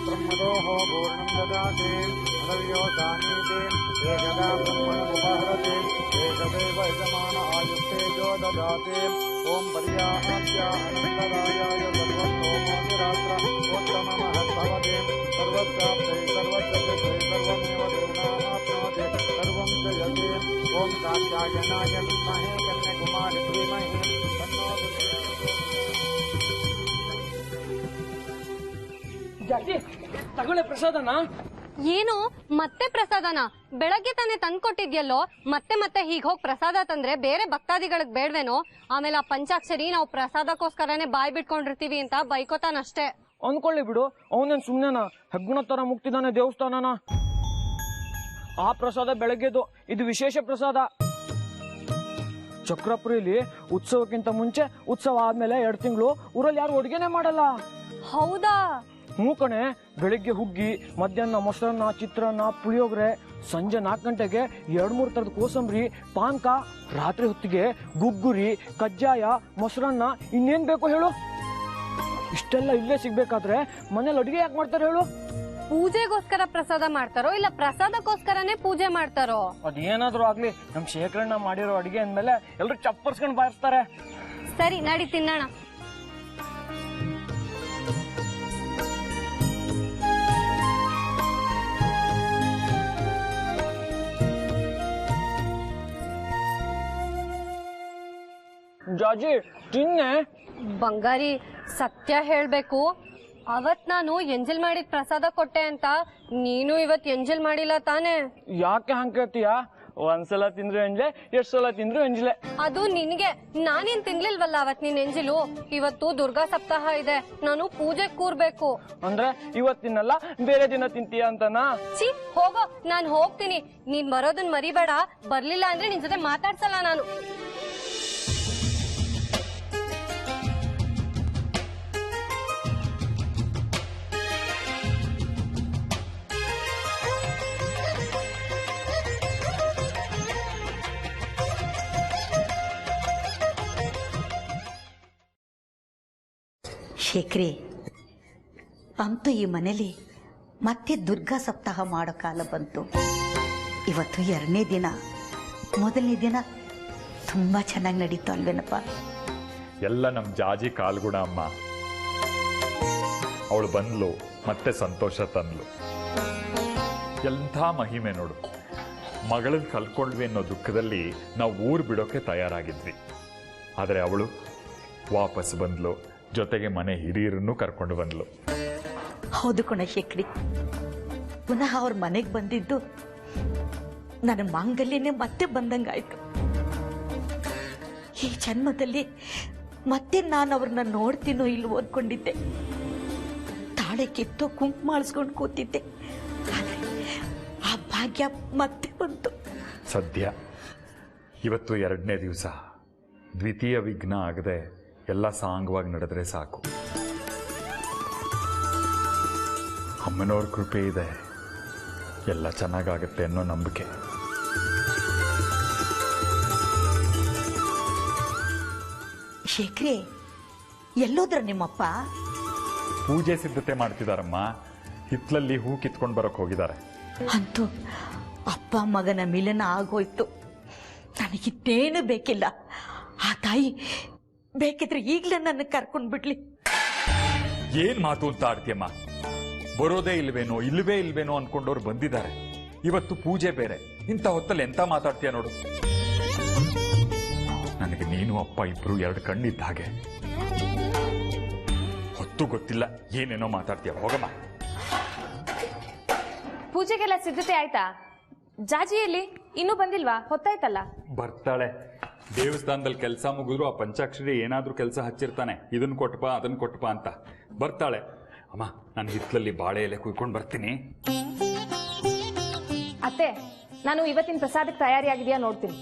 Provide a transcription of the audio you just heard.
ब्रह्मदोहो पूर्णं ददाति अनव्योदानीते एकदा ब्रह्मणमुपहरति एकदेव यजमान आयुष्तेजो ददाति ओं पर्याप्य अनन्तरायाय सर्वतोमोतिरात्र उत्तममहद्भवति सर्वस्याप्ते सर्वस्यते सर्वमेव देवनाप्नोति सर्वं जयति ओं कात्यायनाय विद्महे कन्याकुमारी धीमहि तन्नो ಜಾಜಿ ತಗೊಳ್ಳೆ ಪ್ರಸಾದನ. ಏನು ಮತ್ತೆ ಪ್ರಸಾದನ? ಬೆಳಗ್ಗೆ ತಾನೇ ತಂದ್ಕೊಟ್ಟಿದ್ಯಲ್ಲೋ, ಮತ್ತೆ ಮತ್ತೆ ಹೀಗ್ ಹೋಗಿ ಪ್ರಸಾದ ತಂದ್ರೆ ಬೇರೆ ಭಕ್ತಾದಿಗಳಿಗೆ ಬೇಡ್ವೇನೋ? ಆಮೇಲೆ ಆ ಪಂಚಾಕ್ಷರಿ ನಾವು ಪ್ರಸಾದಕ್ಕೋಸ್ಕರನೇ ಬಾಯ್ ಬಿಟ್ಕೊಂಡಿರ್ತೀವಿ ಅಂತ ಬೈಕೋತಾನಷ್ಟೇ. ಅಂದ್ಕೊಳ್ಳಿ ಬಿಡು, ಅವನೇನ್ ಸುಮ್ನೆನಾ? ಹೆಗ್ಗುಣ ತರ ಮುಕ್ತಿದಾನೆ ದೇವಸ್ಥಾನನ. ಆ ಪ್ರಸಾದ ಬೆಳಗ್ಗೆದು, ಇದು ವಿಶೇಷ ಪ್ರಸಾದ. ಚಕ್ರಪುರಿಲಿ ಉತ್ಸವಕ್ಕಿಂತ ಮುಂಚೆ, ಉತ್ಸವ ಆದ್ಮೇಲೆ 2 ತಿಂಗಳು ಊರಲ್ಲಿ ಯಾರು ಅಡುಗೆನೆ ಮಾಡಲ್ಲ. ಹೌದಾ? ಹ್ಞೂ ಕಣೆ. ಬೆಳಿಗ್ಗೆ ಹುಗ್ಗಿ, ಮಧ್ಯಾಹ್ನ ಮೊಸರನ್ನ, ಚಿತ್ರಾನ್ನ, ಪುಳಿಯೋಗರೆ, ಸಂಜೆ 4 ಗಂಟೆಗೆ 2-3 ಥರದ ಕೋಸಂಬರಿ, ಪಾನಕ, ರಾತ್ರಿ ಹೊತ್ತಿಗೆ ಗುಗ್ಗುರಿ, ಕಜ್ಜಾಯ, ಮೊಸರನ್ನ, ಇನ್ನೇನ್ ಬೇಕು ಹೇಳು? ಇಷ್ಟೆಲ್ಲ ಇಲ್ಲೇ ಸಿಗ್ಬೇಕಾದ್ರೆ ಮನೇಲಿ ಅಡುಗೆ ಯಾಕೆ ಮಾಡ್ತಾರೆ ಹೇಳು? ಪೂಜೆಗೋಸ್ಕರ ಪ್ರಸಾದ ಮಾಡ್ತಾರೋ ಇಲ್ಲ ಪ್ರಸಾದಕ್ಕೋಸ್ಕರನೇ ಪೂಜೆ ಮಾಡ್ತಾರೋ? ಅದೇನಾದ್ರೂ ಆಗ್ಲಿ, ನಮ್ ಶೇಖರಣ್ಣ ಮಾಡಿರೋ ಅಡಿಗೆ ಅಂದ್ಮೇಲೆ ಎಲ್ರು ಚಪ್ಪರ್ಸ್ಕೊಂಡು ಬಾರಿಸ್ತಾರೆ. ಸರಿ, ನಡಿ ತಿನ್ನೋಣ. ಜಾಜಿ ತಿನ್ನೆ. ಬಂಗಾರಿ, ಸತ್ಯ ಹೇಳ್ಬೇಕು, ಅವತ್ ನಾನು ಎಂಜಲ್ ಮಾಡಿದ ಪ್ರಸಾದ ಕೊಟ್ಟೆ ಅಂತ ನೀನು ಇವತ್ ಎಂಜಲ್ ಮಾಡಿಲ್ಲ ತಾನೆ? ಯಾಕೆ ಹಂಗ ಕೇಳ್ತೀಯ? ಒಂದ್ಸಲ ತಿಂದ್ರು ಎಂಜ್ಲೆ, 2 ಸಲ ತಿಂದ್ರು ಎಂಜ್ಲೆ. ಅದು ನಿನ್ಗೆ, ನಾನೇನ್ ತಿನ್ಲಿಲ್ವಲ್ಲ ಅವತ್ ನೀನ್ ಎಂಜಿಲು. ಇವತ್ತು ದುರ್ಗಾ ಸಪ್ತಾಹ ಇದೆ, ನಾನು ಪೂಜೆ ಕೂರ್ಬೇಕು. ಅಂದ್ರೆ ಇವತ್ ತಿನ್ನಲ್ಲ, ಬೇರೆ ದಿನ ತಿಂತೀಯ ಅಂತನಾ? ಛೀ, ಹೋಗೋ, ನಾನ್ ಹೋಗ್ತೀನಿ. ನೀನ್ ಬರೋದನ್ ಮರಿಬೇಡ. ಬರ್ಲಿಲ್ಲ ಅಂದ್ರೆ ನಿನ್ ಜೊತೆ ಮಾತಾಡ್ಸಲ್ಲ ನಾನು. ಶೇಖರಿ, ಅಂತೂ ಈ ಮನೇಲಿ ಮತ್ತೆ ದುರ್ಗಾ ಸಪ್ತಾಹ ಮಾಡೋ ಕಾಲ ಬಂತು. ಇವತ್ತು 2ನೇ ದಿನ. ಮೊದಲನೇ ದಿನ ತುಂಬಾ ಚೆನ್ನಾಗಿ ನಡೀತು ಅಲ್ವೇನಪ್ಪ? ಎಲ್ಲ ನಮ್ಮ ಜಾಜಿ ಕಾಲ್ಗುಣ ಅಮ್ಮ. ಅವಳು ಬಂದ್ಲು, ಮತ್ತೆ ಸಂತೋಷ ತಂದ್ಲು. ಎಂಥ ಮಹಿಮೆ ನೋಡು. ಮಗಳನ್ನ ಕಲ್ಕೊಂಡ್ವಿ ಅನ್ನೋ ದುಃಖದಲ್ಲಿ ನಾವು ಊರು ಬಿಡೋಕೆ ತಯಾರಾಗಿದ್ವಿ. ಆದರೆ ಅವಳು ವಾಪಸ್ ಬಂದ್ಲು, ಜೊತೆಗೆ ಮನೆ ಹಿರಿಯರನ್ನು ಕರ್ಕೊಂಡು ಬಂದ್ಲು. ಹೌದು ಕಣ ಶೇಖರಿ, ಪುನಃ ಅವ್ರ ಮನೆಗೆ ಬಂದಿದ್ದು ನನ್ನ ಮಾಂಗಲ್ಯನೇ ಮತ್ತೆ ಬಂದಂಗಾಯ್ತು. ಈ ಜನ್ಮದಲ್ಲಿ ಮತ್ತೆ ನಾನು ಅವ್ರನ್ನ ನೋಡ್ತೀನೋ ಇಲ್ವೋ ಅಂದ್ಕೊಂಡಿದ್ದೆ. ತಾಳೆ ಕಿತ್ತು ಕುಂಕುಮ ಮಾಡಿಸ್ಕೊಂಡು ಕೂತಿದ್ದೆ. ಆದರೆ ಆ ಭಾಗ್ಯ ಮತ್ತೆ ಬಂತು. ಸದ್ಯ ಇವತ್ತು 2ನೇ ದಿವಸ. ದ್ವಿತೀಯ ವಿಘ್ನ ಆಗದೆ ಎಲ್ಲ ಸಾಂಗವಾಗಿ ನಡೆದ್ರೆ ಸಾಕು. ಅಮ್ಮನವ್ರ ಕೃಪೆ ಇದೆ, ಎಲ್ಲ ಚೆನ್ನಾಗಾಗತ್ತೆ ಅನ್ನೋ ನಂಬಿಕೆ. ಶೇಖರಿ, ಎಲ್ಲೋದ್ರ ನಿಮ್ಮಪ್ಪ? ಪೂಜೆ ಸಿದ್ಧತೆ ಮಾಡ್ತಿದಾರಮ್ಮ. ಹಿತ್ಲಲ್ಲಿ ಹೂ ಕಿತ್ಕೊಂಡು ಬರೋಕೆ ಹೋಗಿದ್ದಾರೆ. ಅಂತೂ ಅಪ್ಪ ಮಗನ ಮಿಲನ ಆಗೋಯ್ತು. ನನಗಿದ್ದೇನು ಬೇಕಿಲ್ಲ. ಆ ತಾಯಿ ಬೇಕಿದ್ರೆ ಈಗ್ಲೇ ನನ್ನ ಕರ್ಕೊಂಡ್ ಬಿಡ್ಲಿ. ಏನ್ ಮಾತು ಅಂತ ಆಡ್ತೀಯಮ್ಮ? ಬರೋದೇ ಇಲ್ವೇ ಇಲ್ವೇನೋ ಅನ್ಕೊಂಡವ್ರು ಬಂದಿದ್ದಾರೆ. ಇವತ್ತು ಪೂಜೆ ಬೇರೆ. ಇಂಥ ಹೊತ್ತಲ್ಲಿ ಎಂತ ಮಾತಾಡ್ತೀಯ ನೋಡು. ನನಗೆ ನೀನು ಅಪ್ಪ ಇಬ್ರು 2 ಕಣ್ಣಿದ್ದ ಹಾಗೆ. ಹೊತ್ತು ಗೊತ್ತಿಲ್ಲ, ಏನೇನೋ ಮಾತಾಡ್ತೀಯ. ಹೋಗಮ್ಮ. ಪೂಜೆಗೆಲ್ಲ ಸಿದ್ಧತೆ ಆಯ್ತಾ? ಜಾಜಿಯಲ್ಲಿ ಇನ್ನೂ ಬಂದಿಲ್ವಾ? ಹೊತ್ತಾಯ್ತಲ್ಲ. ಬರ್ತಾಳೆ. ದೇವಸ್ಥಾನದಲ್ಲಿ ಕೆಲಸ ಮುಗಿದ್ರು ಆ ಪಂಚಾಕ್ಷರಿ ಏನಾದ್ರೂ ಕೆಲಸ ಹಚ್ಚಿರ್ತಾನೆ, ಇದನ್ನ ಕೊಟ್ಟಪ ಅದನ್ನ ಕೊಟ್ಟಪ ಅಂತ. ಬರ್ತಾಳೆ. ಅಮ್ಮ, ನಾನು ಹಿತ್ಲಲ್ಲಿ ಬಾಳೆ ಎಲೆ ಕುಯ್ಕೊಂಡು ಬರ್ತೀನಿ. ಅತ್ತೆ, ನಾನು ಇವತ್ತಿನ ಪ್ರಸಾದಕ್ಕೆ ತಯಾರಿ ಆಗಿದೆಯಾ ನೋಡ್ತೀನಿ.